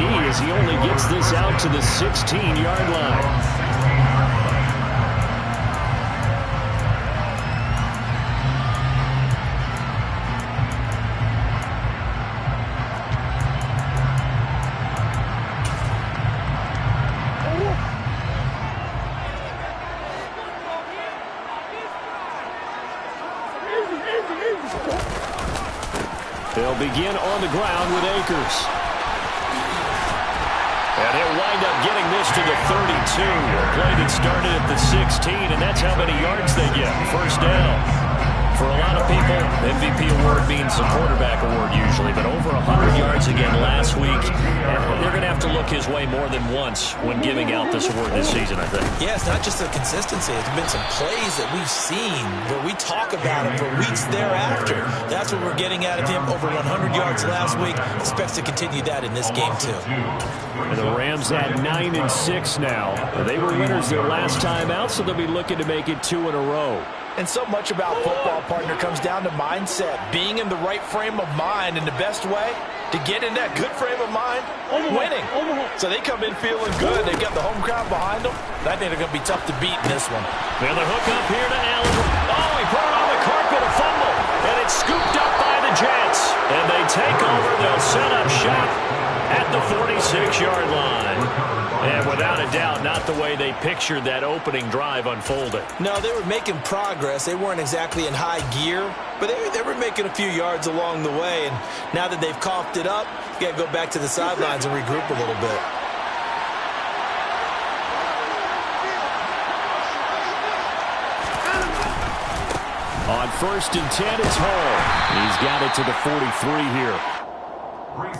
knee as he only gets this out to the 16-yard line. They'll begin on the ground with Akers. And he'll wind up getting this to the 32. A play that started at the 16, and that's how many yards they get. First down. For a lot of people, MVP award means the quarterback award usually, but over 100 yards again last week. They're going to have to look his way more than once when giving out this award this season, I think. Yeah, it's not just the consistency. It's been some plays that we've seen where we talk about him for weeks thereafter. That's what we're getting out of him. Over 100 yards last week. Expects to continue that in this game, too. And the Rams at 9-6 now. They were winners their last time out, so they'll be looking to make it 2 in a row. And so much about football, partner, comes down to mindset. Being in the right frame of mind, and the best way to get in that good frame of mind, winning. So they come in feeling good. They've got the home crowd behind them. I think they're going to be tough to beat in this one. And the hook up here to Allen. Oh, he put it on the carpet, a fumble. And it's scooped up by the Jets. And they take over. They'll set up shop at the 46-yard line. And without a doubt, not the way they pictured that opening drive unfolded. No, they were making progress. They weren't exactly in high gear, but they were making a few yards along the way. And now that they've coughed it up, you got to go back to the sidelines and regroup a little bit. On 1st and 10, it's Hall. He's got it to the 43 here.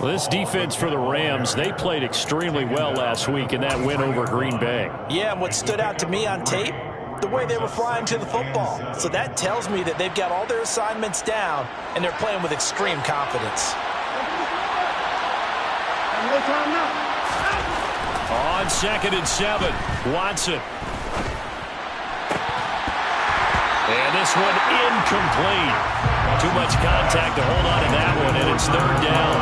Well, this defense for the Rams, they played extremely well last week in that win over Green Bay. Yeah, and what stood out to me on tape, the way they were flying to the football. So that tells me that they've got all their assignments down, and they're playing with extreme confidence. On 2nd and 7, Watson. And this one incomplete. Too much contact to hold on to that one, and it's 3rd down.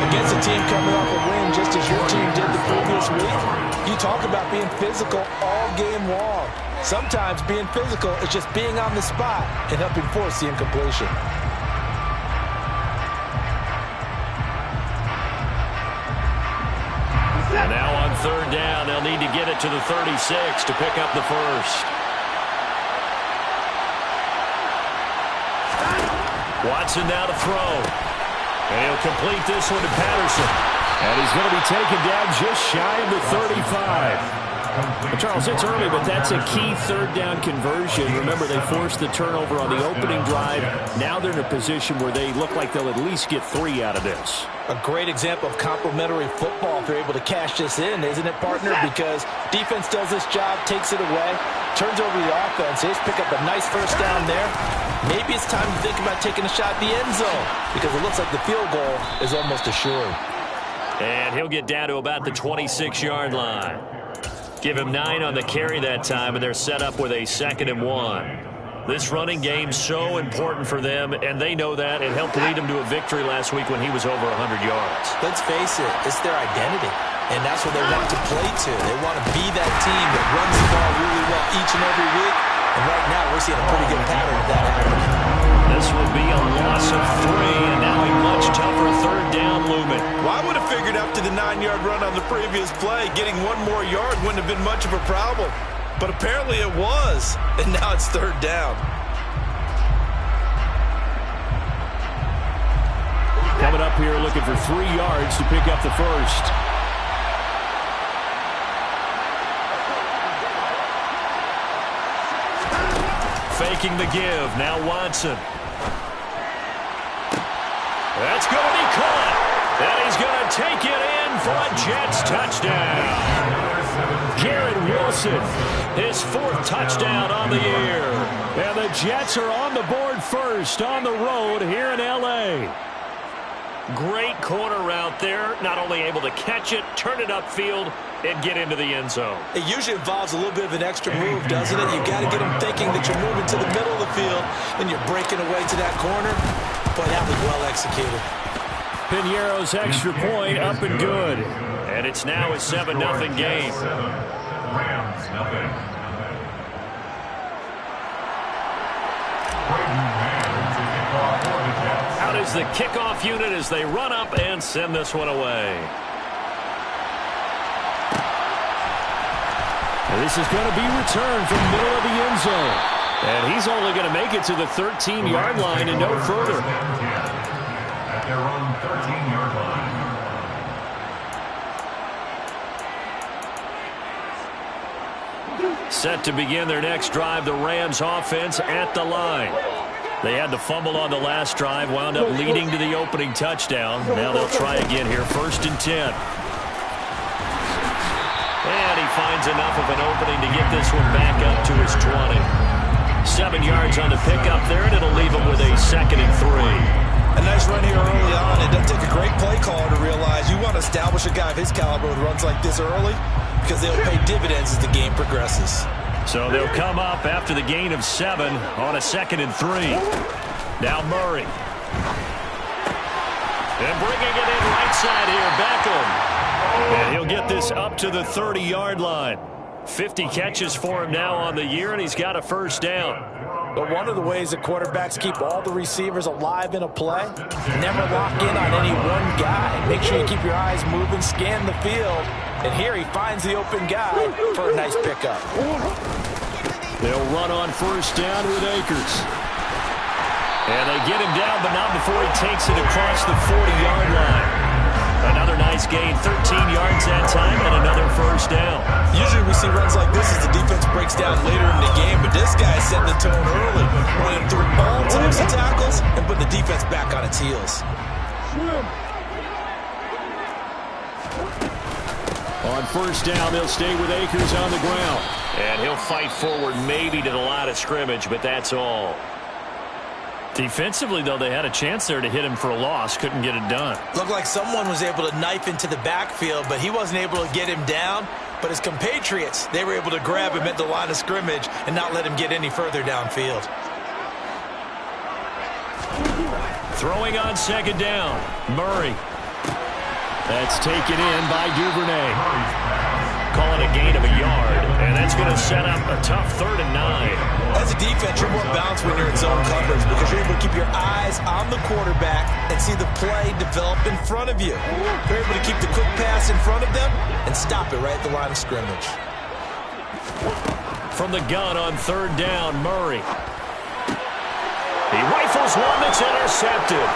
Against a team coming off a win just as your team did the previous week, you talk about being physical all game long. Sometimes being physical is just being on the spot and helping force the incompletion. And now on 3rd down, they'll need to get it to the 36 to pick up the first. Watson now to throw. And he'll complete this one to Patterson. And he's going to be taken down just shy of the 35. Well, Charles, it's early, but that's a key 3rd down conversion. Remember, they forced the turnover on the opening drive. Now they're in a position where they look like they'll at least get 3 out of this. A great example of complementary football if they're able to cash this in, isn't it, partner? Because defense does this job, takes it away, turns over the offense. They just pick up a nice first down there. Maybe it's time to think about taking a shot at the end zone because it looks like the field goal is almost assured. And he'll get down to about the 26-yard line. Give him 9 on the carry that time, and they're set up with a 2nd and 1. This running game's so important for them, and they know that. It helped lead them to a victory last week when he was over 100 yards. Let's face it, it's their identity, and that's what they want to play to. They want to be that team that runs the ball really well each and every week, and right now we're seeing a pretty good pattern of that happening. This will be a loss of 3, and now a much tougher 3rd down looming. Well, I would have figured after the 9-yard run on the previous play, getting 1 more yard wouldn't have been much of a problem. But apparently it was, and now it's 3rd down. Coming up here looking for 3 yards to pick up the first. Faking the give. Now Watson. That's going to be caught. And he's going to take it in for a Jets touchdown. Garrett Wilson, his 4th touchdown on the year. And the Jets are on the board first on the road here in L.A. Great corner route there. Not only able to catch it, turn it upfield, and get into the end zone. It usually involves a little bit of an extra move, doesn't it? You've got to get them thinking that you're moving to the middle of the field and you're breaking away to that corner. Boy, that was well executed. Piñeiro's extra point up and good. And it's now a 7-0 game. Out is the kickoff unit as they run up and send this one away. And this is going to be returned from the middle of the end zone. And he's only going to make it to the 13-yard line and no further. At their own 13-yard line. Set to begin their next drive, the Rams offense at the line. They had the fumble on the last drive, wound up leading to the opening touchdown. Now they'll try again here, 1st and 10. And he finds enough of an opening to get this one back up to his 20. 7 yards on the pickup there, and it'll leave him with a 2nd and 3. A nice run here early on. It doesn't take a great play caller to realize you want to establish a guy of his caliber who runs like this early because they'll pay dividends as the game progresses. So they'll come up after the gain of 7 on a 2nd and 3. Now Murray. And bringing it in right side here, Beckham. And he'll get this up to the 30-yard line. 50 catches for him now on the year, and he's got a 1st down. But one of the ways that quarterbacks keep all the receivers alive in a play, never lock in on any one guy. Make sure you keep your eyes moving, scan the field. And here he finds the open guy for a nice pickup. They'll run on 1st down with Akers. And they get him down, but not before he takes it across the 40-yard line. Another nice gain, 13 yards that time, and another 1st down. Usually we see runs like this as the defense breaks down later in the game, but this guy set the tone early, running through all types of tackles and put the defense back on its heels. On 1st down, they'll stay with Akers on the ground. And he'll fight forward maybe to the line of scrimmage, but that's all. Defensively, though, they had a chance there to hit him for a loss. Couldn't get it done. Looked like someone was able to knife into the backfield, but he wasn't able to get him down. But his compatriots, they were able to grab him at the line of scrimmage and not let him get any further downfield. Throwing on 2nd down, Murray. That's taken in by Duvernay. Calling a gain of a yard, and that's going to set up a tough 3rd and 9. As a defense, you're more balanced when you're in zone coverage because you're able to keep your eyes on the quarterback and see the play develop in front of you. You're able to keep the quick pass in front of them and stop it right at the line of scrimmage. From the gun on 3rd down, Murray. He rifles one that's intercepted.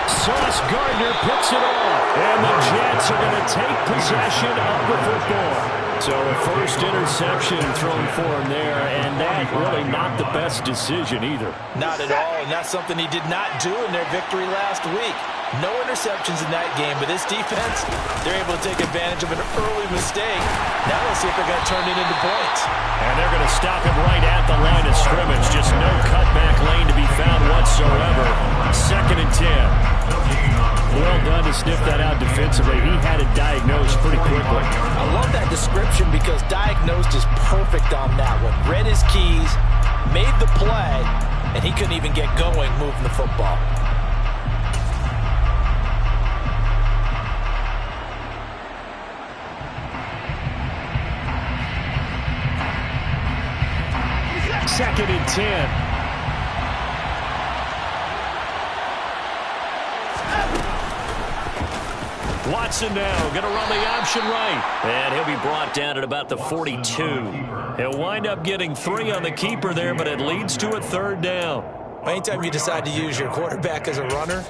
Sauce Gardner picks it off, and the Jets are going to take possession of the football. So a 1st interception thrown for him there, and that really not the best decision either. Not at all, and that's something he did not do in their victory last week. No interceptions in that game, but this defense, they're able to take advantage of an early mistake. Now let's see if they're going to turn it into points. And they're going to stop him right at the line of scrimmage. Just no cutback lane to be found whatsoever. 2nd and 10. Well done to sniff that out defensively. He had it diagnosed pretty quickly. I love that description because diagnosed is perfect on that one. Read his keys, made the play, and he couldn't even get going moving the football. Second and 10. Watson now going to run the option right. And he'll be brought down at about the 42. He'll wind up getting 3 on the keeper there, but it leads to a 3rd down. Anytime you decide to use your quarterback as a runner,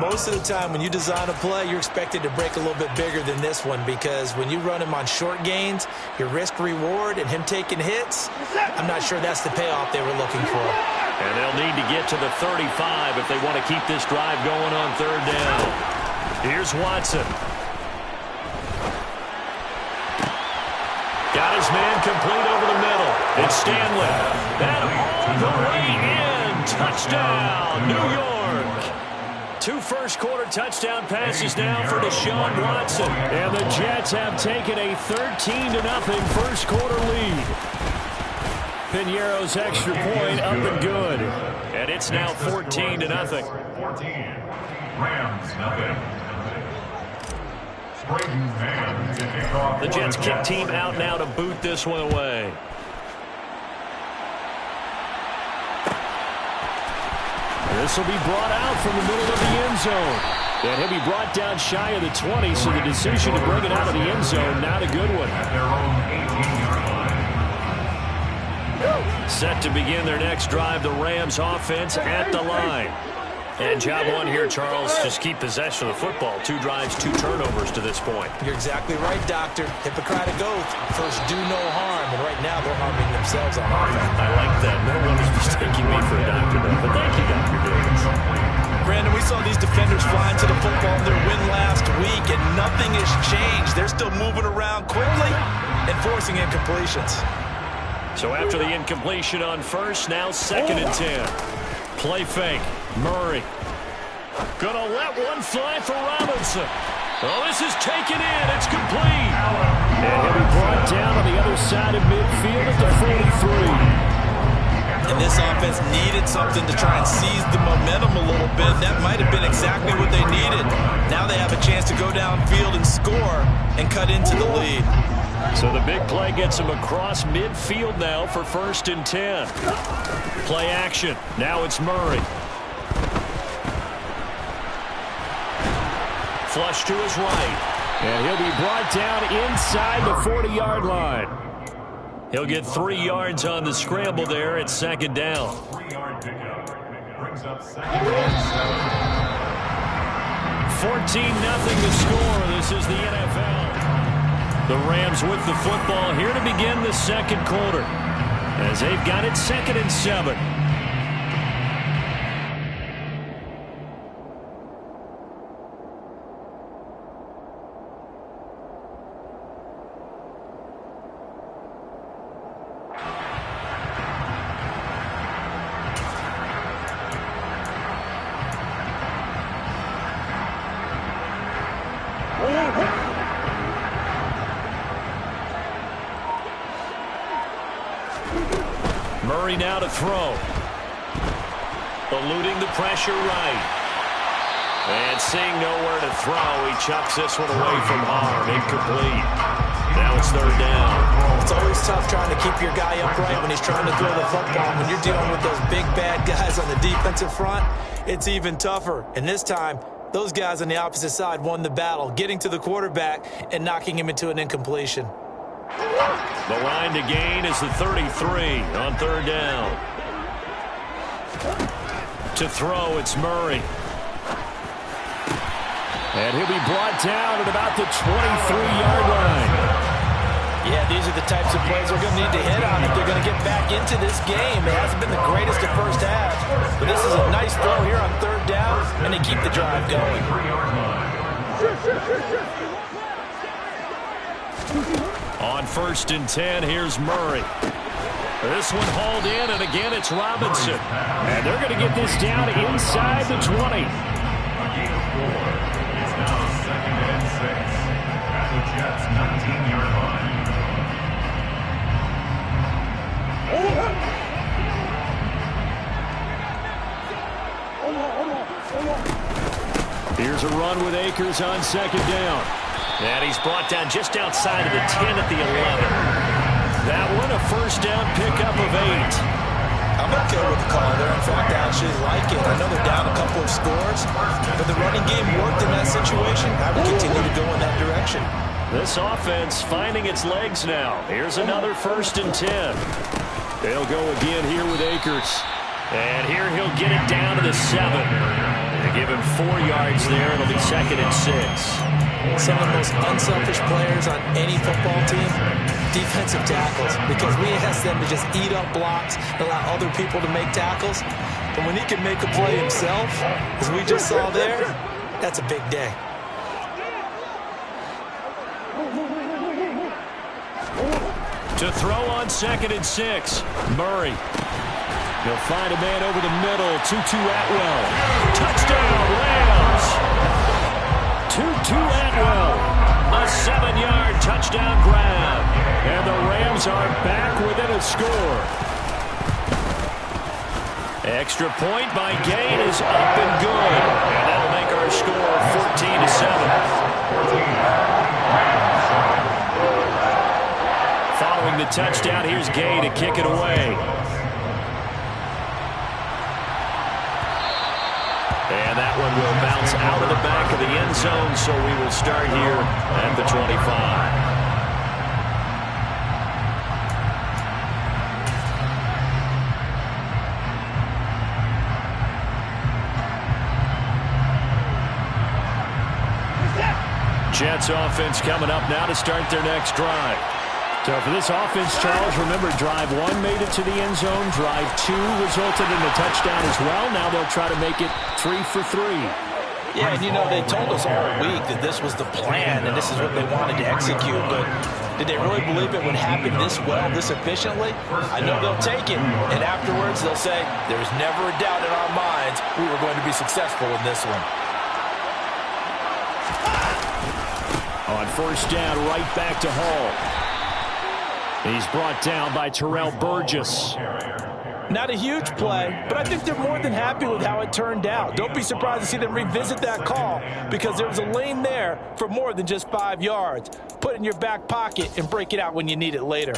most of the time when you design a play, you're expected to break a little bit bigger than this one because when you run him on short gains, your risk-reward and him taking hits, I'm not sure that's the payoff they were looking for. And they'll need to get to the 35 if they want to keep this drive going on 3rd down. Here's Watson. Got his man complete over the middle. It's Stanley. And all the way in. Touchdown, New York. 2 first-quarter touchdown passes now for Deshaun Watson. And the Jets have taken a 13-0 first-quarter lead. Piñeiro's extra point up and good. And it's now 14-0. The Jets kick team out now to boot this one away. This will be brought out from the middle of the end zone. And he'll be brought down shy of the 20, so the decision to bring it out of the end zone, not a good one. Set to begin their next drive, the Rams offense at the line. And job one here, Charles, just keep possession of the football. 2 drives, 2 turnovers to this point. You're exactly right, Doctor. Hippocratic oath. First, do no harm. And right now, they're harming themselves on offense. I like that. No one is mistaking me for a doctor, though. But thank you, Dr. Davis. Brandon, we saw these defenders flying to the football in their win last week, and nothing has changed. They're still moving around quickly and forcing incompletions. So after the incompletion on first, now 2nd and 10. Play fake. Murray. Gonna let one fly for Robinson. Oh, this is taken in. It's complete. And he'll be brought down on the other side of midfield at the 43. And this offense needed something to try and seize the momentum a little bit. That might have been exactly what they needed. Now they have a chance to go downfield and score and cut into the lead. So the big play gets him across midfield now for 1st and 10. Play action. Now it's Murray. Flush to his right. And he'll be brought down inside the 40-yard line. He'll get 3 yards on the scramble there at 2nd down. 3-yard pickup. Brings up 2nd and 7. 14-0 the score. This is the NFL. The Rams with the football here to begin the 2nd quarter, as they've got it 2nd and 7. Murray now to throw. Eluding the pressure right. And seeing nowhere to throw, he chucks this one away from harm. Incomplete. Now it's 3rd down. It's always tough trying to keep your guy upright when he's trying to throw the football. When you're dealing with those big, bad guys on the defensive front, it's even tougher. And this time, those guys on the opposite side won the battle, getting to the quarterback and knocking him into an incompletion. The line to gain is the 33 on 3rd down. To throw, it's Murray. And he'll be brought down at about the 23-yard line. Yeah, these are the types of plays they're going to need to hit on if they're going to get back into this game. It hasn't been the greatest at first half, but this is a nice throw here on 3rd down, and they keep the drive going. On 1st and 10, here's Murray. This one hauled in, and again it's Robinson. And they're going to get this down inside the 20. It's now 2nd and 6 at the Jets' 19-yard line. Here's a run with Akers on 2nd down. And he's brought down just outside of the 10 at the 11. That one a 1st down pickup of 8. I'm okay with the call there. In fact, I actually like it. I know they're down a couple of scores, but the running game worked in that situation. I would continue to go in that direction. This offense finding its legs now. Here's another 1st and 10. They'll go again here with Akers. And here he'll get it down to the 7. They give him 4 yards there. It'll be 2nd and 6. Some of the most unselfish players on any football team, defensive tackles, because we ask them to just eat up blocks, allow other people to make tackles. But when he can make a play himself, as we just saw there, that's a big day. To throw on 2nd and 6, Murray. He'll find a man over the middle. Tutu Atwell. Touchdown, Rams. Tutu Atwell. A 7-yard touchdown grab. And the Rams are back within a score. Extra point by Gain is up and good. And that'll make our score 14-7. Following the touchdown, here's Gay to kick it away. And that one will bounce out of the back of the end zone, so we will start here at the 25. Jets offense coming up now to start their next drive. So for this offense, Charles, remember, drive 1 made it to the end zone. Drive 2 resulted in a touchdown as well. Now they'll try to make it 3 for 3. Yeah, and you know, they told us all week that this was the plan and this is what they wanted to execute, but did they really believe it would happen this well, this efficiently? I know they'll take it, and afterwards they'll say, there's never a doubt in our minds we were going to be successful in this one. On first down, right back to Hall. He's brought down by Terrell Burgess. Not a huge play, but I think they're more than happy with how it turned out. Don't be surprised to see them revisit that call because there was a lane there for more than just 5 yards. Put it in your back pocket and break it out when you need it later.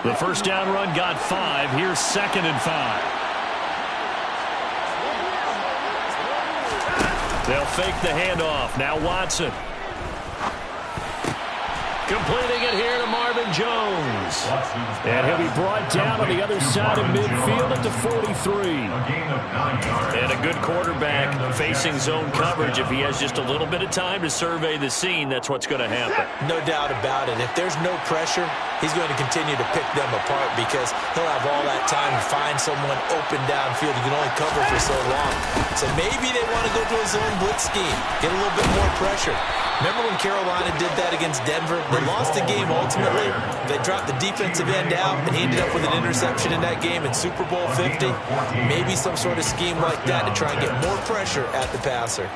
The first down run got 5. Here's 2nd and 5. They'll fake the handoff. Now Watson. Completing it here to Marvin Jones. And he'll be brought down on the other side of midfield at the 43. And a good quarterback facing zone coverage. If he has just a little bit of time to survey the scene, that's what's going to happen. No doubt about it. If there's no pressure, he's going to continue to pick them apart because he'll have all that time to find someone open downfield. He can only cover for so long. So maybe they want to go to a zone blitz scheme, get a little bit more pressure. Remember when Carolina did that against Denver? They lost the game ultimately. They dropped the defensive end out, and he ended up with an interception in that game in Super Bowl 50. Maybe some sort of scheme like that to try and get more pressure at the passer.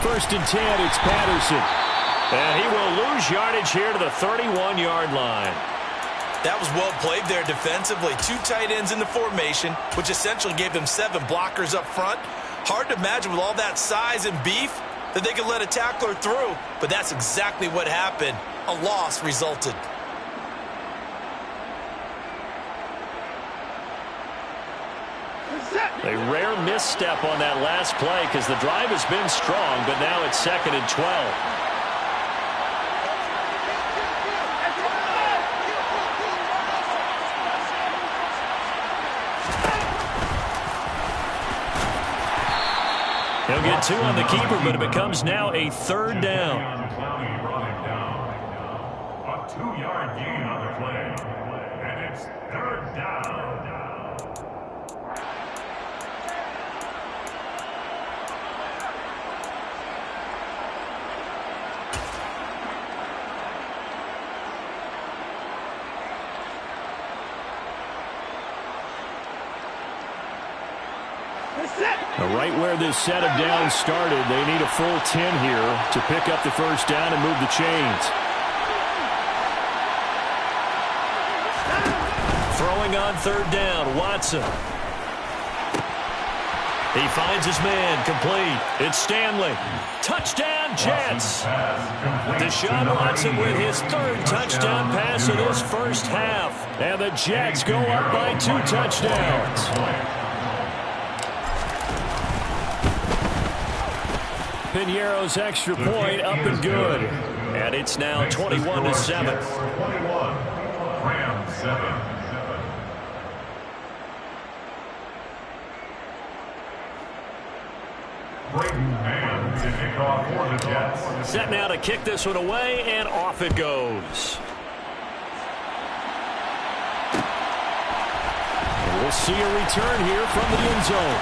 First and 10, it's Patterson. And he will lose yardage here to the 31-yard line. That was well played there defensively. 2 tight ends in the formation, which essentially gave them 7 blockers up front. Hard to imagine with all that size and beef that they could let a tackler through, but that's exactly what happened. A loss resulted. A rare misstep on that last play because the drive has been strong, but now it's 2nd and 12. He'll get 2 on the keeper, but it becomes now a 3rd down. A 2-yard gain on the play, and it's 3rd down. Right where this set of downs started, they need a full 10 here to pick up the first down and move the chains. Throwing on 3rd down, Watson. He finds his man, complete. It's Stanley. Touchdown, Jets. Deshaun Watson with his 3rd touchdown pass of this first half. And the Jets go up by 2 touchdowns. Piñeiro's extra point up and good. And it's now 21-7. 21, Rams 7. Brayton Mann to kick off for the Jets. Set now to kick this one away, and off it goes. And we'll see a return here from the end zone.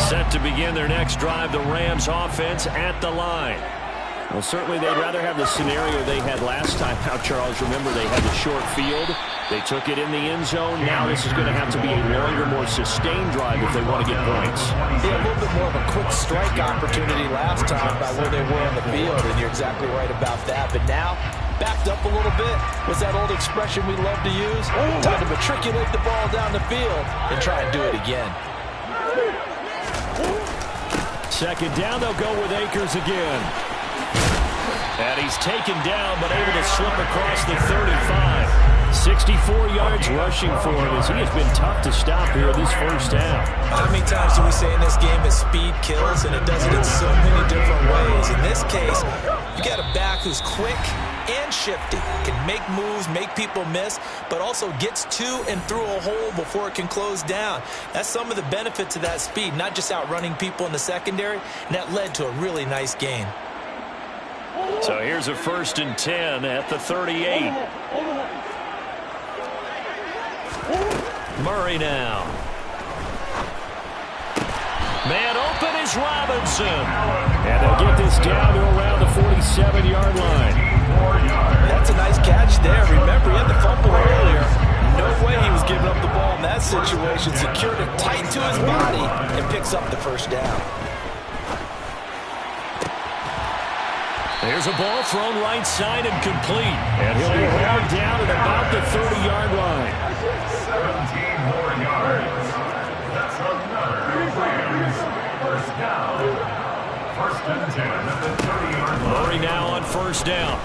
Set to begin their next drive, the Rams offense at the line. Well, certainly they'd rather have the scenario they had last time out, Charles. Remember, they had the short field. They took it in the end zone. Now this is going to have to be a longer, more sustained drive if they want to get points. Yeah, a little bit more of a quick strike opportunity last time by where they were on the field, and you're exactly right about that. But now, backed up a little bit. What's that old expression we love to use? Time to matriculate the ball down the field and try and do it again. Second down, they'll go with Akers again. And he's taken down, but able to slip across the 35. 64 yards rushing for him as he has been tough to stop here this first half. How many times do we say in this game that speed kills, and it does it in so many different ways? In this case, you got a back who's quick and shifty, can make moves, make people miss, but also gets to and through a hole before it can close down. That's some of the benefits of that speed, not just outrunning people in the secondary, and that led to a really nice game. So here's a 1st and 10 at the 38. Murray now. Man open is Robinson. And they'll get this down to around the 47-yard line. That's a nice catch there. Remember, he had the fumble earlier. No way he was giving up the ball in that situation. Secured it tight to his body and picks up the first down. There's a ball thrown right side and complete. And he'll be hauled down at about the 30-yard line. 17 more yards. That's another Rams first down. 1st and 10 at the 30-yard line. Murray now on 1st down.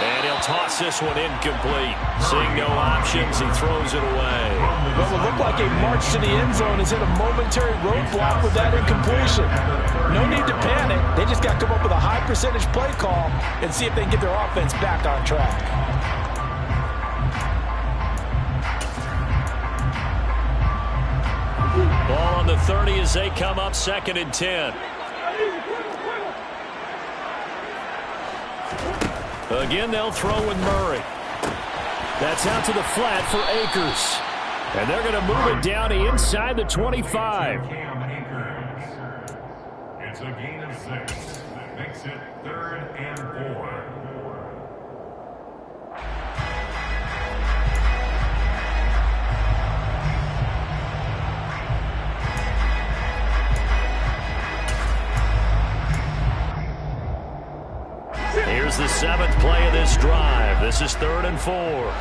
And he'll toss this one incomplete. Seeing no options, he throws it away. What will look like a march to the end zone is hit a momentary roadblock with that incompletion. No need to panic. They just got to come up with a high percentage play call and see if they can get their offense back on track. Ball on the 30 as they come up 2nd and 10. Again, they'll throw with Murray. That's out to the flat for Akers. And they're going to move it down to inside the 25. Cam Akers. It's a gain of 6. That makes it 3rd and 4. Here's the 7th play of this drive. This is 3rd and 4.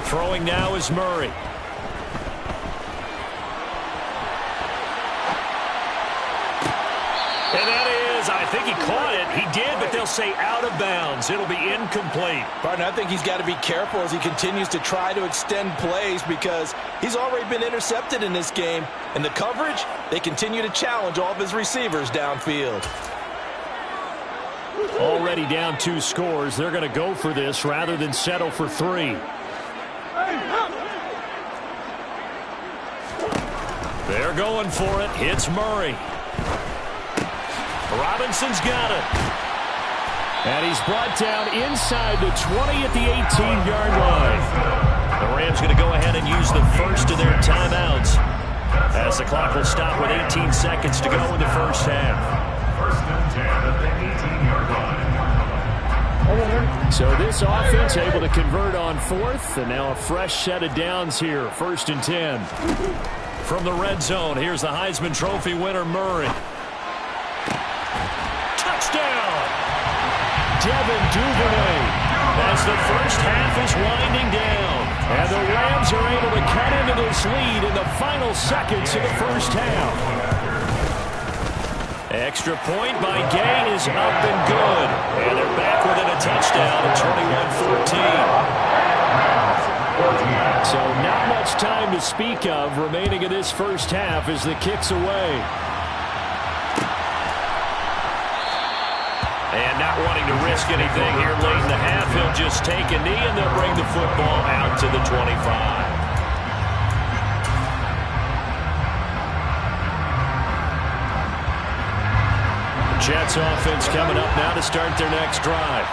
Throwing now is Murray. And that is, I think he caught it. He did, but they'll say out of bounds. It'll be incomplete. Partner, I think he's got to be careful as he continues to try to extend plays because he's already been intercepted in this game. And the coverage, they continue to challenge all of his receivers downfield. Already down 2 scores. They're going to go for this rather than settle for 3. They're going for it. It's Murray. Robinson's got it. And he's brought down inside the 20 at the 18-yard line. The Rams going to go ahead and use the first of their timeouts as the clock will stop with 18 seconds to go in the first half. 1st and 10 at the 18-yard line. So this offense able to convert on 4th, and now a fresh set of downs here. 1st and 10. From the red zone, here's the Heisman Trophy winner, Murray. Touchdown! Devin Duvernay as the first half is winding down. And the Rams are able to cut into this lead in the final seconds of the first half. Extra point by Gay is up and good. And they're back within a touchdown at 21-14. So not much time to speak of remaining in this first half as the kick's away. And not wanting to risk anything here late in the half, he'll just take a knee and they'll bring the football out to the 25. Jets offense coming up now to start their next drive.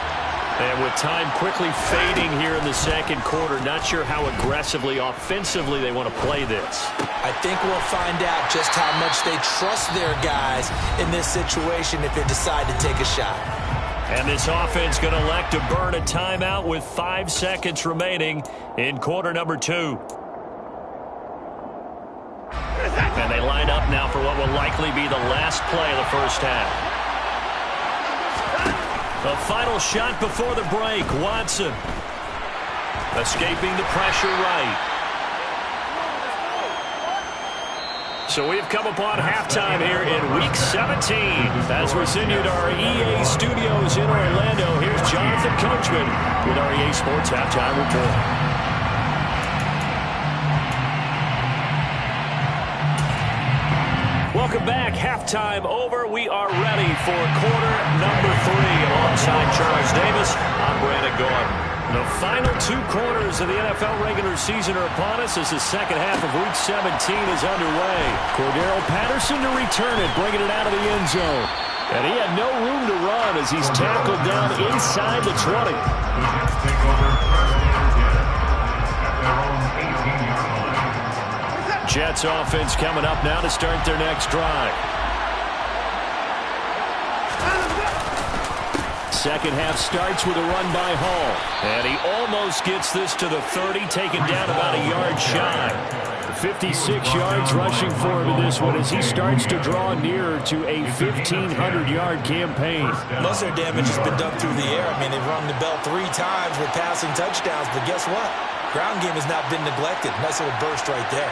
And with time quickly fading here in the second quarter, not sure how aggressively, offensively they want to play this. I think we'll find out just how much they trust their guys in this situation if they decide to take a shot. And this offense going to elect to burn a timeout with 5 seconds remaining in quarter number 2. And they line up now for what will likely be the last play of the first half. The final shot before the break. Watson escaping the pressure right. So we've come upon halftime here in Week 17. As we send you to our EA studios in Orlando, here's Jonathan Coachman with our EA Sports Halftime Report. Welcome back. Halftime over. We are ready for quarter number 3. Alongside Charles Davis, I'm Brandon Gordon. The final 2 quarters of the NFL regular season are upon us as the second half of Week 17 is underway. Cordero Patterson to return it, bringing it out of the end zone. And he had no room to run as he's tackled down inside the 20. Take over first and 10 at their own 18-yard line. Jets offense coming up now to start their next drive. Second half starts with a run by Hall. And he almost gets this to the 30, taken down about a yard shy. 56 yards rushing for him in this one as he starts to draw nearer to a 1,500-yard campaign. Most of their damage has been done through the air. I mean, they've rung the bell 3 times with passing touchdowns, but guess what? Ground game has not been neglected. Nice little burst right there.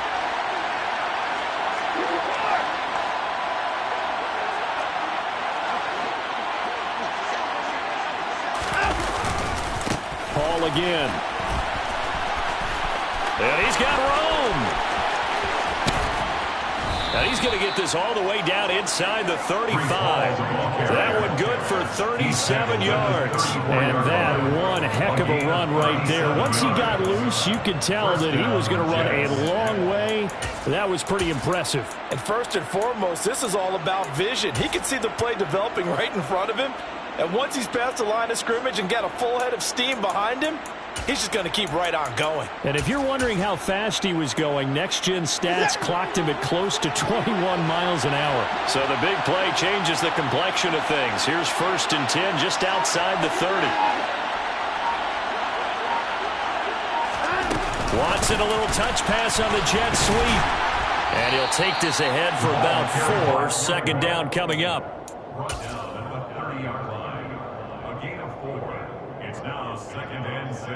Hall again. And he's got room. And he's going to get this all the way down inside the 35. That one good for 37 yards. And that one heck of a run right there. Once he got loose, you could tell that he was going to run a long way. That was pretty impressive. And first and foremost, this is all about vision. He can see the play developing right in front of him. And once he's past the line of scrimmage and got a full head of steam behind him, he's just going to keep right on going. And if you're wondering how fast he was going, Next Gen Stats clocked him at close to 21 miles an hour. So the big play changes the complexion of things. Here's first and 10 just outside the 30. Watson, a little touch pass on the jet sweep. And he'll take this ahead for about 4. Second down coming up. Brought down at the 30-yard line. A gain of 4. It's now second and 6.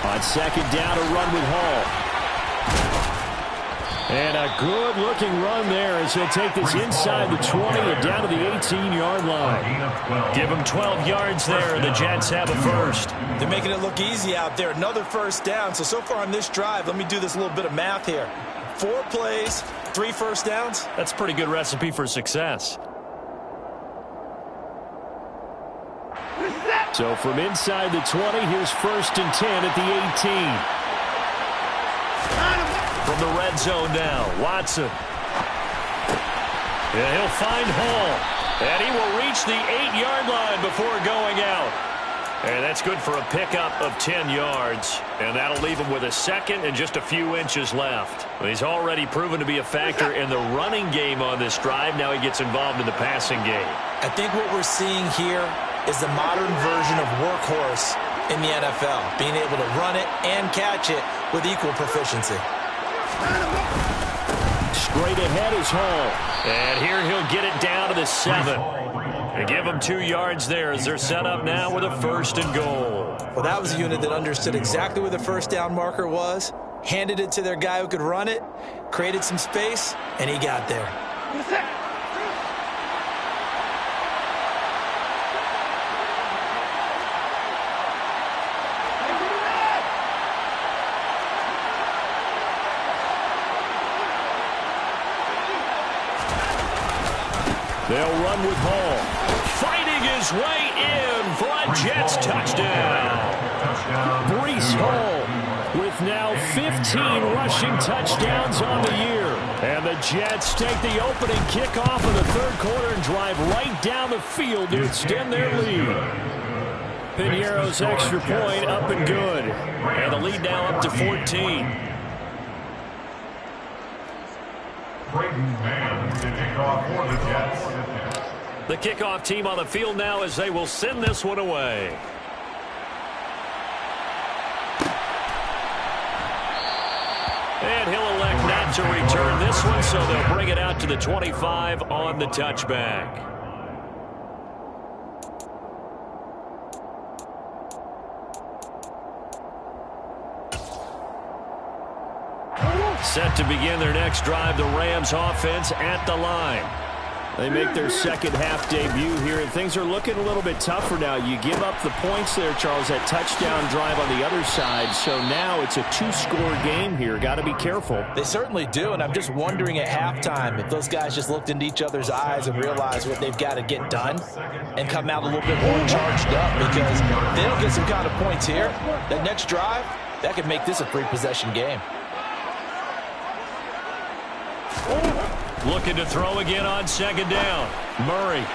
On second down, a run with Hall. And a good-looking run there as he'll take this inside the 20 and down to the 18-yard line. Give him 12 yards there, and the Jets have a first. They're making it look easy out there. Another first down. So far on this drive, let me do this little bit of math here. 4 plays, 3 first downs. That's a pretty good recipe for success. So from inside the 20, here's first and 10 at the 18. From the red zone now, Watson. And he'll find Hall. And he will reach the 8-yard line before going out. And that's good for a pickup of 10 yards. And that'll leave him with a second and just a few inches left. He's already proven to be a factor in the running game on this drive. Now he gets involved in the passing game. I think what we're seeing here is the modern version of workhorse in the NFL. Being able to run it and catch it with equal proficiency. Straight ahead is Hall. And here he'll get it down to the 7. They give him 2 yards there as they're set up now with a first and goal. Well, that was a unit that understood exactly where the first down marker was, handed it to their guy who could run it, created some space, and he got there. They'll run with Hall. Fighting his way in for a Jets touchdown. Breece Hall with now 15 rushing touchdowns on the year. And the Jets take the opening kickoff of the third quarter and drive right down the field to extend their lead. Piñeiro's extra point up and good. And the lead now up to 14. Braden Mann to kick off for the Jets. The kickoff team on the field now as they will send this one away. And he'll elect not to return this one, so they'll bring it out to the 25 on the touchback. Set to begin their next drive, the Rams offense at the line. They make their second half debut here, and things are looking a little bit tougher now. You give up the points there, Charles, that touchdown drive on the other side. So now it's a two-score game here. Got to be careful. They certainly do, and I'm just wondering at halftime if those guys just looked into each other's eyes and realized what they've got to get done and come out a little bit more charged up, because if they don't get some kind of points here, that next drive, that could make this a three-possession game. Looking to throw again on second down. Murray.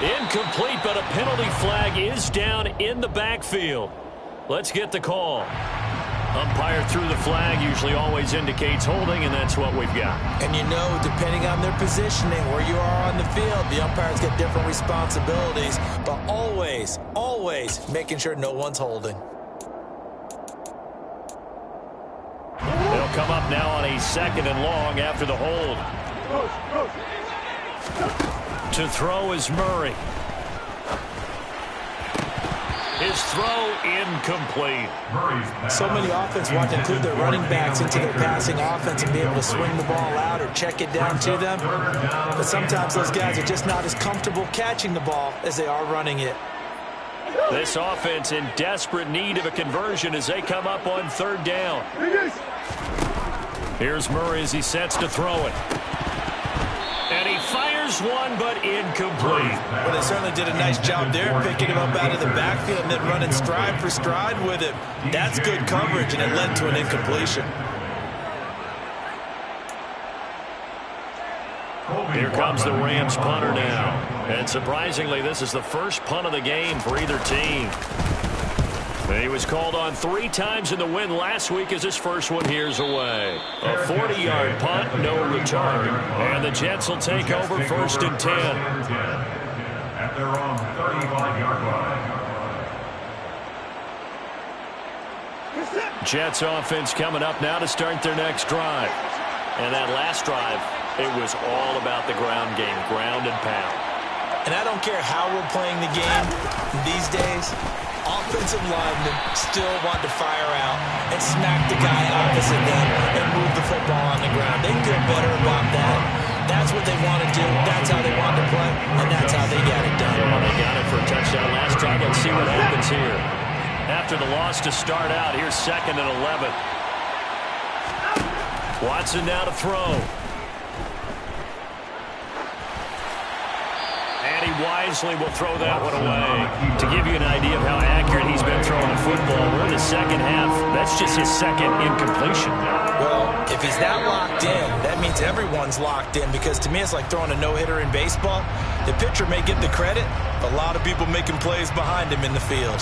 Incomplete, but a penalty flag is down in the backfield. Let's get the call. Umpire threw the flag, usually always indicates holding, and that's what we've got. And you know, depending on their positioning, where you are on the field, the umpires get different responsibilities, but always, always making sure no one's holding. They'll come up now on a second and long after the hold. To throw is Murray. His throw incomplete. So many offenses want to include their running backs into their passing offense and be able to swing the ball out or check it down to them. But sometimes those guys are just not as comfortable catching the ball as they are running it. This offense in desperate need of a conversion as they come up on third down. Here's Murray as he sets to throw it. And he fires one, but incomplete. Well, they certainly did a nice job there, picking him up out of the backfield and then running stride for stride with him. That's good coverage, and it led to an incompletion. Here comes the Rams punter now. And surprisingly, this is the first punt of the game for either team. He was called on 3 times in the win last week as his first one here's away. A 40-yard punt, no return. And the Jets will take over first and 10. At their own 35-yard line. Jets offense coming up now to start their next drive. And that last drive, it was all about the ground game, ground and pound. And I don't care how we're playing the game these days, offensive linemen still want to fire out and smack the guy opposite them and move the football on the ground. They feel better about that. That's what they want to do. That's how they want to play, and that's how they got it done. Yeah, they got it for a touchdown last drive. Let's see what happens here. After the loss to start out, here's 2nd and 11. Watson now to throw. And he wisely will throw that one away. To give you an idea of how accurate he's been throwing the football, we're in the second half. That's just his second incompletion. Well, if he's that locked in, that means everyone's locked in, because to me it's like throwing a no-hitter in baseball. The pitcher may get the credit, but a lot of people making plays behind him in the field.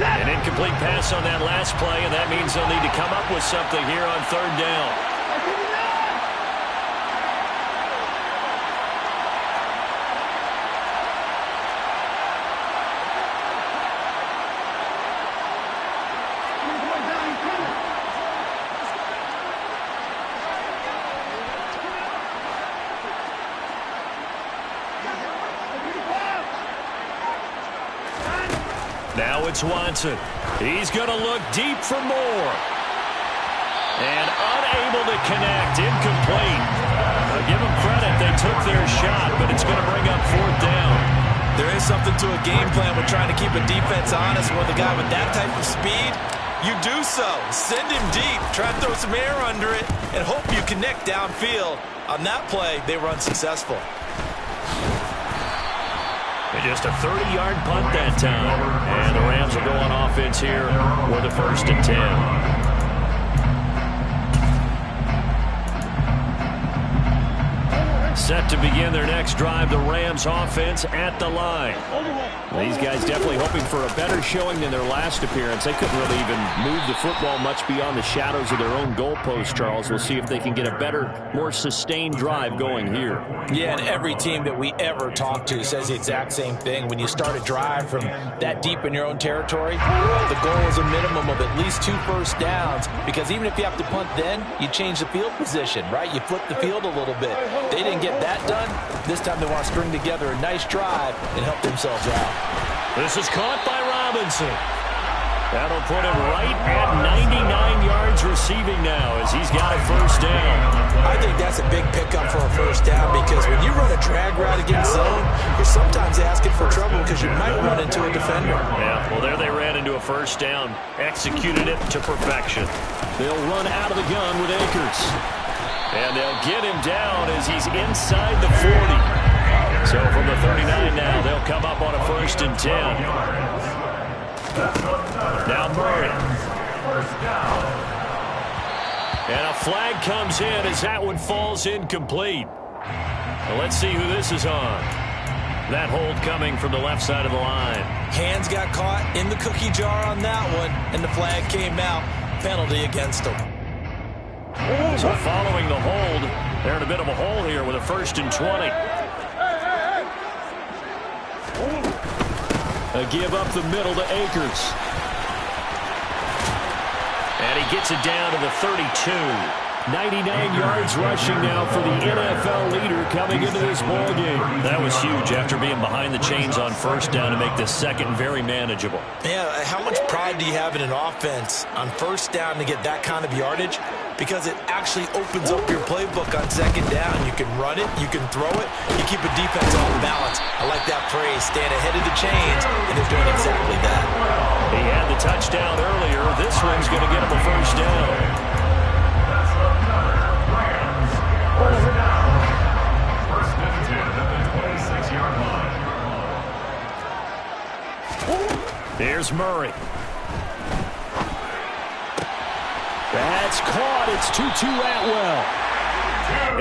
An incomplete pass on that last play, and that means they'll need to come up with something here on third down. Now it's Watson. He's going to look deep for more. And unable to connect. Incomplete. I'll give them credit. They took their shot, but it's going to bring up 4th down. There is something to a game plan with trying to keep a defense honest. With a guy with that type of speed, you do so. Send him deep. Try to throw some air under it and hope you connect downfield. On that play, they were unsuccessful. And Just a 30-yard punt that time. And the Rams will go on offense here with a 1st and 10. Set to begin their next drive, the Rams offense at the line. These guys definitely hoping for a better showing than their last appearance. They couldn't really even move the football much beyond the shadows of their own goalpost, Charles. We'll see if they can get a better, more sustained drive going here. Yeah, and every team that we ever talk to says the exact same thing. When you start a drive from that deep in your own territory, the goal is a minimum of at least 2 first downs, because even if you have to punt then, you change the field position, right? You flip the field a little bit. They didn't get that done. This time they want to string together a nice drive and help themselves out. This is caught by Robinson. That'll put him right at 99 yards receiving now as he's got a 1st down. I think that's a big pickup for a 1st down, because when you run a drag route against zone, you're sometimes asking for trouble because you might run into a defender. Yeah, well, there they ran into a 1st down, executed it to perfection. They'll run out of the gun with Akers. And they'll get him down as he's inside the 40. So from the 39 now, they'll come up on a 1st and 10. Now Murray. And a flag comes in as that one falls incomplete. Well, let's see who this is on. That hold coming from the left side of the line. Hands got caught in the cookie jar on that one, and the flag came out. Penalty against them. So following the hold, they're in a bit of a hole here with a 1st and 20. A give up the middle to Akers. And he gets it down to the 32. 99 yards rushing now for the NFL leader coming into this ballgame. That was huge after being behind the chains on 1st down to make this 2nd very manageable. Yeah, how much pride do you have in an offense on 1st down to get that kind of yardage? Because it actually opens up your playbook on 2nd down. You can run it, you can throw it, you keep a defense off balance. I like that phrase, staying ahead of the chains, and they're doing exactly that. He had the touchdown earlier. This one's going to get him a 1st down. Here's Murray. That's caught. It's Tutu Atwell.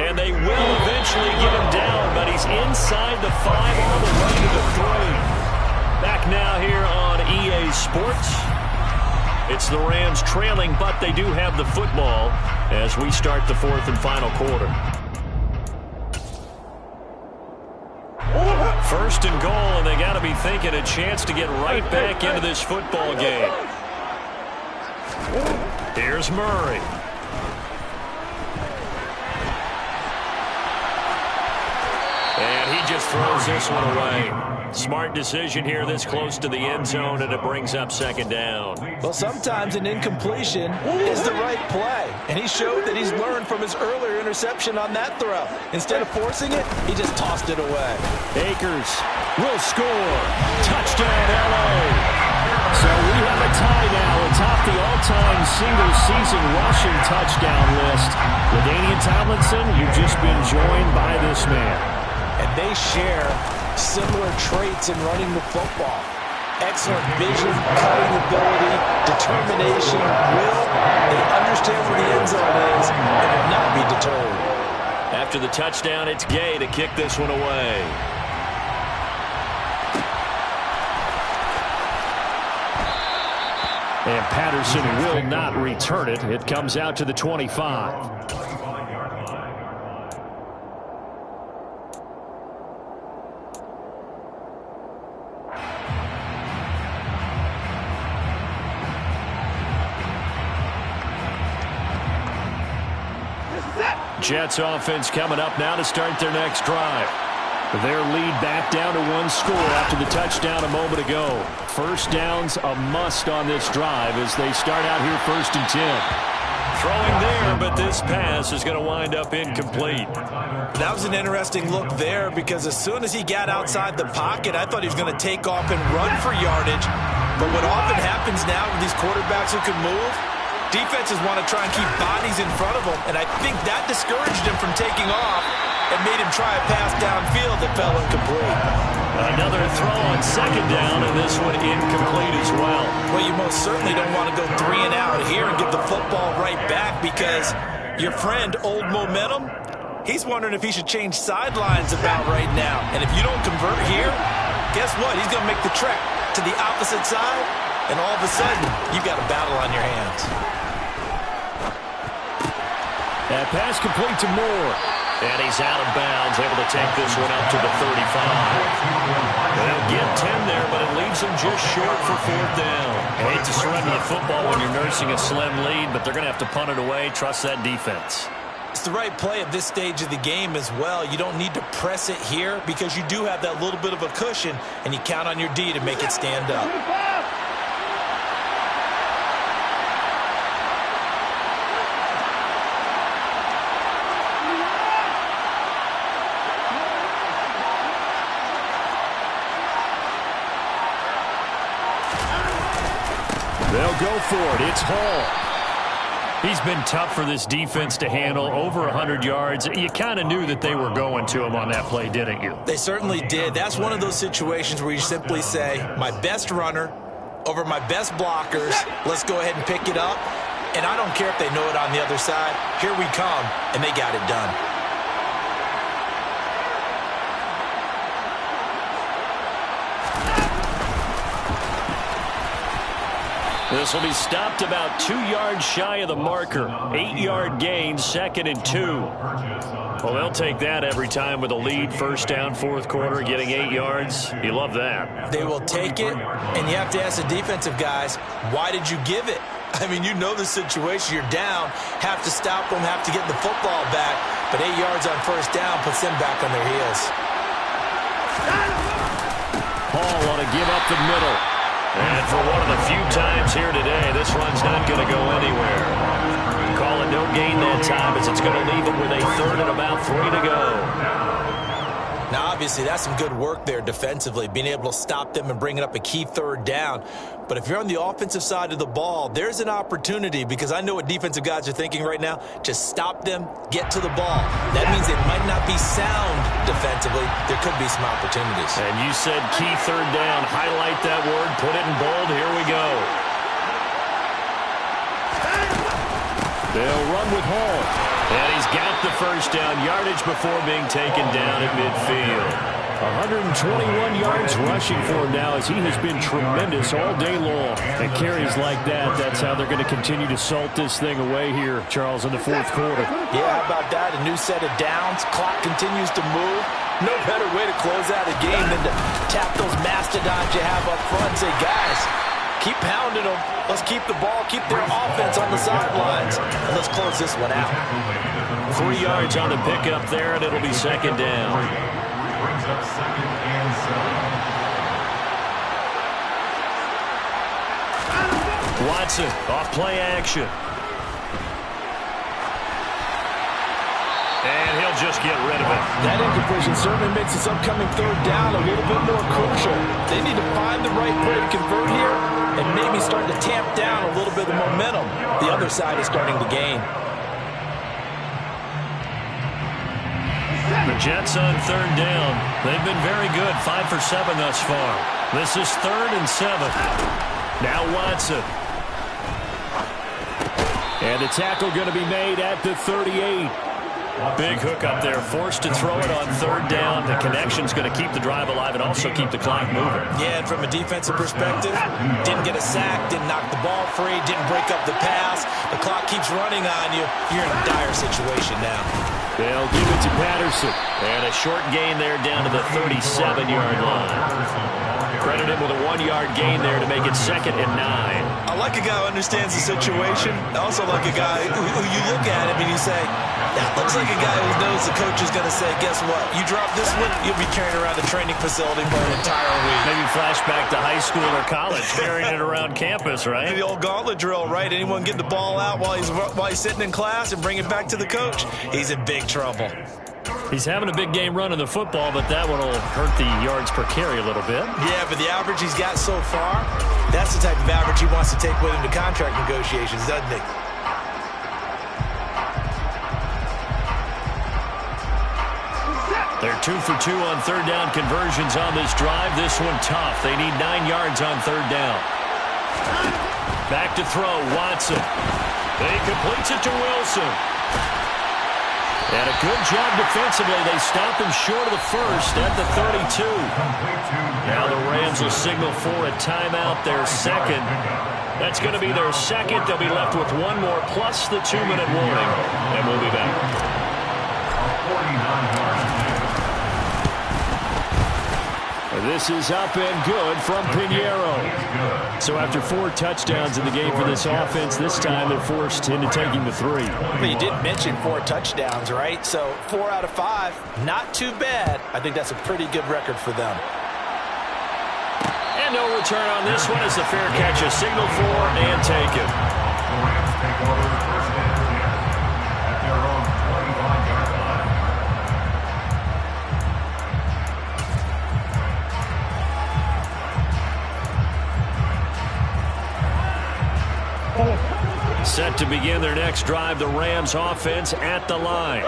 And they will eventually get him down, but he's inside the 5 all the way to the 3. Back now here on EA Sports. It's the Rams trailing, but they do have the football as we start the 4th and final quarter. 1st and goal, and they got to be thinking a chance to get right back into this football game. Here's Murray. And he just throws this one away. Smart decision here this close to the end zone, and it brings up 2nd down. Well, sometimes an incompletion is the right play, and he showed that he's learned from his earlier interception on that throw. Instead of forcing it, he just tossed it away. Akers will score. Touchdown, L.A. So we have a tie now atop the all-time single-season rushing touchdown list. LaDainian Tomlinson, you've just been joined by this man. And they share similar traits in running the football. Excellent vision, cutting ability, determination, will. They understand where the end zone is and will not be deterred. After the touchdown, it's Gay to kick this one away. And Patterson will not return it. It comes out to the 25. Jets offense coming up now to start their next drive. Their lead back down to 1 score after the touchdown a moment ago. 1st downs a must on this drive as they start out here 1st and 10. Throwing there, but this pass is going to wind up incomplete. That was an interesting look there, because as soon as he got outside the pocket, I thought he was going to take off and run for yardage. But what often happens now with these quarterbacks who can move, defenses want to try and keep bodies in front of them, and I think that discouraged him from taking off and made him try a pass downfield that fell incomplete. Another throw on second down, and this one incomplete as well. Well, you most certainly don't want to go 3 and out here and give the football right back, because your friend, Old Momentum, he's wondering if he should change sidelines about right now. And if you don't convert here, guess what? He's going to make the trek to the opposite side, and all of a sudden, you've got a battle on your hands. That pass complete to Moore. And he's out of bounds, able to take this one up to the 35. They'll get 10 there, but it leaves them just short for 4th down. I hate to surrender the football when you're nursing a slim lead, but they're going to have to punt it away. Trust that defense. It's the right play at this stage of the game as well. You don't need to press it here because you do have that little bit of a cushion, and you count on your D to make it stand up. They'll go for it. It's Hall. He's been tough for this defense to handle, over 100 yards. You kind of knew that they were going to him on that play, didn't you? They certainly did. That's one of those situations where you simply say, my best runner over my best blockers, let's go ahead and pick it up. And I don't care if they know it on the other side. Here we come, and they got it done. This will be stopped about 2 yards shy of the marker. 8-yard gain, 2nd and 2. Well, they'll take that every time with a lead. 1st down, 4th quarter, getting 8 yards. You love that. They will take it, and you have to ask the defensive guys, why did you give it? I mean, you know the situation. You're down, have to stop them, have to get the football back. But 8 yards on 1st down puts them back on their heels. Hall want to give up the middle. And for one of the few times here today, this run's not going to go anywhere. Call it no gain that time, as it's going to leave them with a 3rd and about 3 to go. Now, obviously, that's some good work there defensively, being able to stop them and bringing up a key 3rd down. But if you're on the offensive side of the ball, there's an opportunity, because I know what defensive guys are thinking right now. Just stop them, get to the ball. That means they might not be sound defensively. There could be some opportunities. And you said key 3rd down. Highlight that word, put it in bold. Here we go. They'll run with Hall. And he's got the 1st down, yardage before being taken down at midfield. 121 yards rushing for him now, as he has been tremendous all day long. And carries like that, that's how they're going to continue to salt this thing away here, Charles, in the 4th quarter. Yeah, how about that? A new set of downs. Clock continues to move. No better way to close out a game than to tap those mastodons you have up front and say, guys, keep pounding them. Let's keep the ball, keep their offense on the sidelines, and let's close this one out. 3 yards on the pickup there, and it'll be 2nd down. Brings up 2nd and 7. Watson off play action. And he'll just get rid of it. That incompletion certainly makes this upcoming 3rd down a little bit more crucial. They need to find the right play to convert here and maybe start to tamp down a little bit of momentum. The other side is starting to gain. The Jets on 3rd down. They've been very good, 5 for 7 thus far. This is 3rd and 7. Now Watson. And the tackle going to be made at the 38. Big hook up there, forced to throw it on 3rd down. The connection's going to keep the drive alive and also keep the clock moving. Yeah, and from a defensive perspective, didn't get a sack, didn't knock the ball free, didn't break up the pass. The clock keeps running on you. You're in a dire situation now. They'll give it to Patterson. And a short gain there down to the 37-yard line. Credit him with a 1-yard gain there to make it 2nd and 9. I like a guy who understands the situation. I also like a guy who you look at him and you say, that looks like a guy who knows the coach is going to say, guess what? You drop this one, you'll be carrying around the training facility for an entire week. Maybe flashback to high school or college, carrying it around campus, right? The old gauntlet drill, right? Anyone get the ball out while he's sitting in class and bring it back to the coach? He's in big trouble. He's having a big game running the football, but that one will hurt the yards per carry a little bit. Yeah, but the average he's got so far, that's the type of average he wants to take with him to contract negotiations, doesn't he? They're 2 for 2 on third down conversions on this drive. This one tough. They need 9 yards on third down. Back to throw, Watson. He completes it to Wilson. And a good job defensively. They stop him short of the first at the 32. Now the Rams will signal for a timeout, their second. That's going to be their second. They'll be left with one more plus the 2-minute warning. And we'll be back. 49-yard. This is up and good from Pinheiro. So after 4 touchdowns in the game for this offense, this time they're forced into taking the 3. Well, you did mention 4 touchdowns, right? So 4 out of 5, not too bad. I think that's a pretty good record for them. And no return on this one as the fair catch is signaled for and taken. The Rams take over first and 10 at their own 25-yard line. Set to begin their next drive, the Rams offense at the line.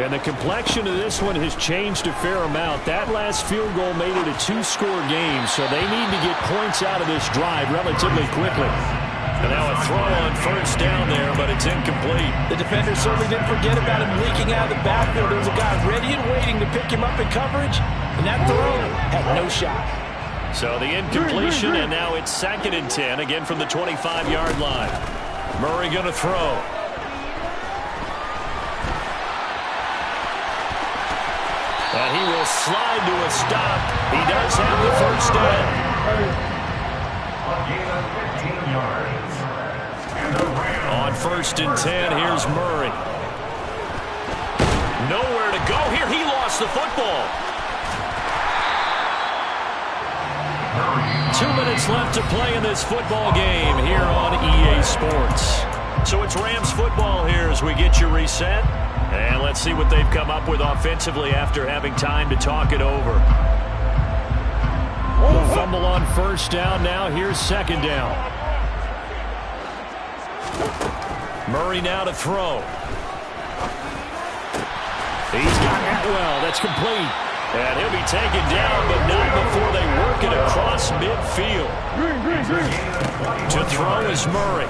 And the complexion of this one has changed a fair amount. That last field goal made it a 2-score game, so they need to get points out of this drive relatively quickly. And now a throw on first down there, but it's incomplete. The defender certainly didn't forget about him leaking out of the backfield. There was a guy ready and waiting to pick him up in coverage, and that throw had no shot. So the incompletion, and now it's 2nd and 10, again from the 25-yard line. Murray going to throw. And he will slide to a stop. He does have the first down. A gain of 15 yards. And the Rams On 1st and 10, here's Murray. Nowhere to go here. He lost the football. 2 minutes left to play in this football game here on EA Sports. So it's Rams football here as we get you reset. And let's see what they've come up with offensively after having time to talk it over. The fumble on first down now. Here's 2nd down. Murray now to throw. He's got Atwell. That's complete. And he'll be taken down, but not before they work it across midfield. To throw is Murray.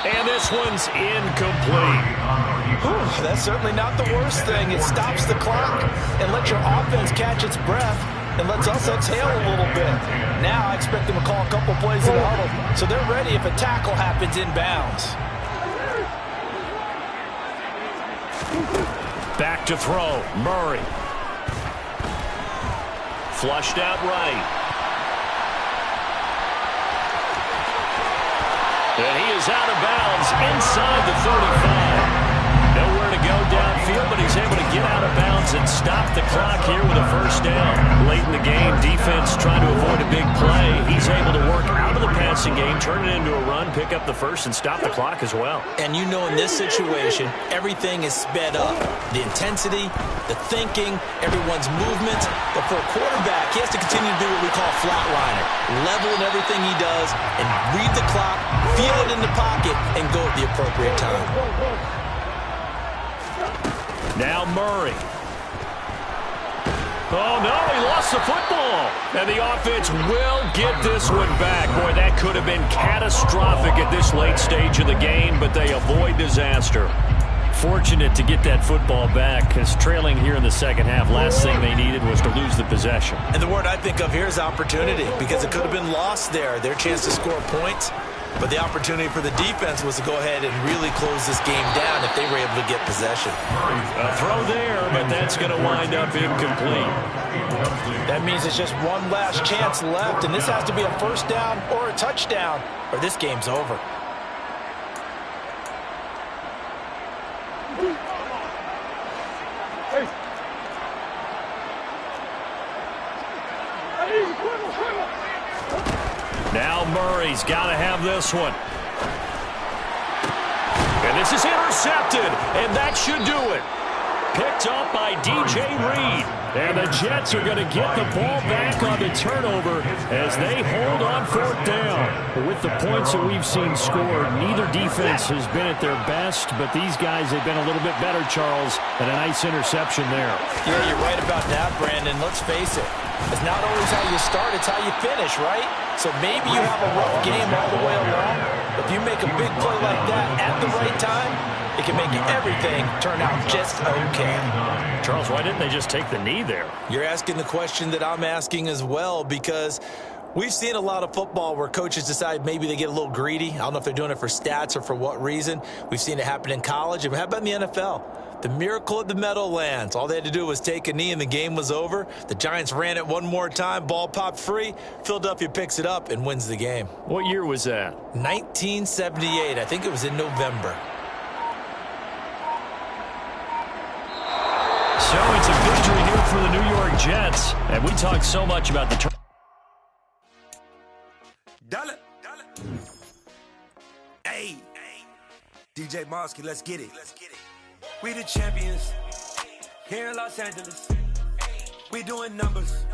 And this one's incomplete. That's certainly not the worst thing. It stops the clock and lets your offense catch its breath and lets us exhale a little bit. Now I expect them to call a couple plays in the huddle, so they're ready if a tackle happens inbounds. Back to throw, Murray. Flushed out right. And he is out of bounds inside the 35. Nowhere to go downfield, but he's able to get out of bounds and stop the clock here with a first down. Late in the game, defense trying to avoid a big play. He's able to work out of the passing game, turn it into a run, pick up the first, and stop the clock as well. And you know in this situation, everything is sped up. The intensity, the thinking, everyone's movement. But for a quarterback, he has to continue to do what we call flatliner. Level in everything he does and read the clock, feel it in the pocket, and go at the appropriate time. Now Murray. Oh, no, he lost the football. And the offense will get this one back. Boy, that could have been catastrophic at this late stage of the game, but they avoid disaster. Fortunate to get that football back, because trailing here in the second half, last thing they needed was to lose the possession. And the word I think of here is opportunity, because it could have been lost there, their chance to score points. But the opportunity for the defense was to go ahead and really close this game down if they were able to get possession. A throw there, but that's going to wind up incomplete. That means it's just one last chance left, and this has to be a first down or a touchdown, or this game's over. Now Murray's got to have this one. And this is intercepted, and that should do it. picked up by DJ Reed. And the Jets are going to get the ball back on the turnover as they hold on 4th down. With the points that we've seen scored, neither defense has been at their best, but these guys have been a little bit better, Charles, and a nice interception there. Yeah, you're right about that, Brandon. Let's face it. It's not always how you start, it's how you finish, right? So maybe you have a rough game all the way along, but if you make a big play like that at the right time, it can make everything turn out just okay. Charles, why didn't they just take the knee there? You're asking the question that I'm asking as well, because we've seen a lot of football where coaches decide maybe they get a little greedy. I don't know if they're doing it for stats or for what reason. We've seen it happen in college. And how about in the NFL? The miracle of the Meadowlands. All they had to do was take a knee and the game was over. The Giants ran it one more time. Ball popped free. Philadelphia picks it up and wins the game. What year was that? 1978. I think it was in November. So it's a victory here for the New York Jets. And we talked so much about the Dollar. Hey, DJ Mosky, let's get it. We the champions here in Los Angeles. We doing numbers.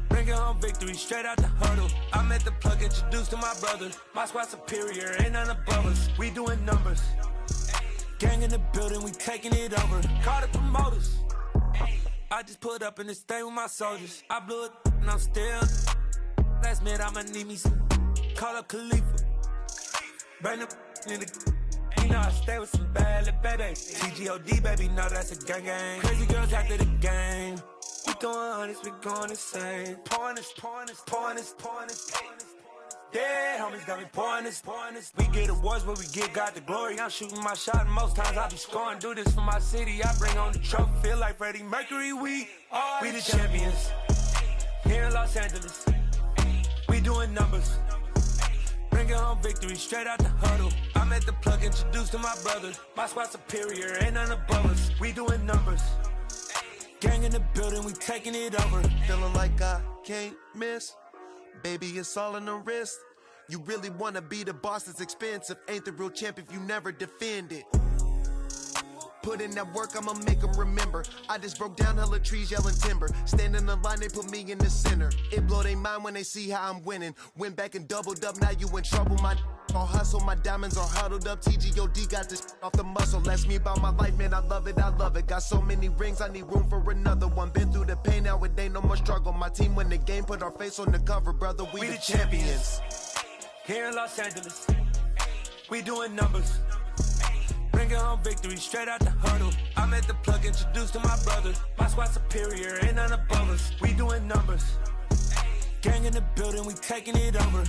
Bringing home victory straight out the huddle. I met the plug, introduced to my brother. My squad superior, ain't none above us. We doing numbers. Gang in the building, we taking it over. Call the promoters. I just put up in this thing with my soldiers. I blew it and I'm still. Last minute I'ma need me some. Call up Khalifa. Bring the in the. You know I stay with some bad little baby. TGOD baby, no that's a gang gang. Crazy girls after the game. We throwing hundreds, we going insane. Pouring this. Yeah, homies got me pouring this. We get awards, but we give God the glory. I'm shooting my shot, and most times I be scoring. Do this for my city, I bring on the trophy. Feel like Freddie Mercury, we the champions here in Los Angeles. We doing numbers. Bringing home victory straight out the huddle. I met the plug, introduced to my brother. My squad superior, ain't none above us. We doing numbers. Gang in the building, we taking it over. Feeling like I can't miss. Baby, it's all in the wrist. You really wanna be the boss, it's expensive. Ain't the real champ if you never defend it. Put in that work, I'ma make them remember. I just broke down hella trees, yelling timber. Stand in the line, they put me in the center. It blow their mind when they see how I'm winning. Went back and doubled up, now you in trouble. My all hustle, my diamonds are huddled up. TGOD got this off the muscle. That's me about my life, man, I love it. Got so many rings, I need room for another one. Been through the pain, now it ain't no more struggle. My team win the game, put our face on the cover, brother. We the champions. Here in Los Angeles, we doing numbers. Bringing home victory straight out the huddle. I met the plug, introduced to my brother. My squad superior, ain't none above us. We doing numbers. Gang in the building, we taking it over.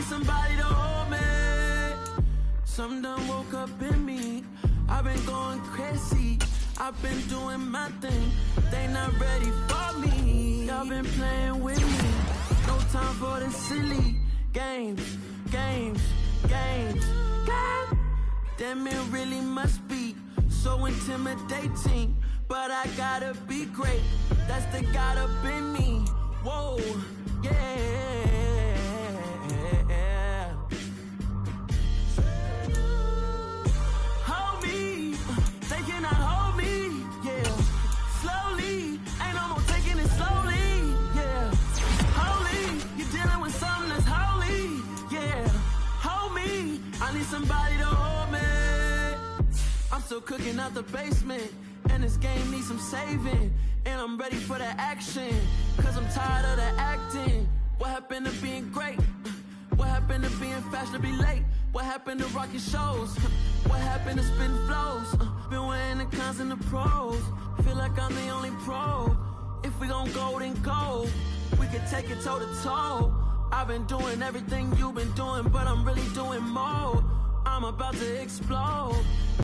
Somebody to hold me. Something done woke up in me. I've been going crazy. I've been doing my thing. They not ready for me. Y'all been playing with me. No time for the silly games. Damn, it really must be so intimidating. But I gotta be great. That's the God up in me. Whoa, yeah. still cooking out the basement, and this game needs some saving. And I'm ready for the action, cause I'm tired of the acting. What happened to being great? What happened to being fashionably late? What happened to rocking shows? What happened to spitting flows? Been wearing the cons and the pros. Feel like I'm the only pro. If we gon' go, then go. We could take it toe to toe. I've been doing everything you've been doing, but I'm really doing more. I'm about to explode.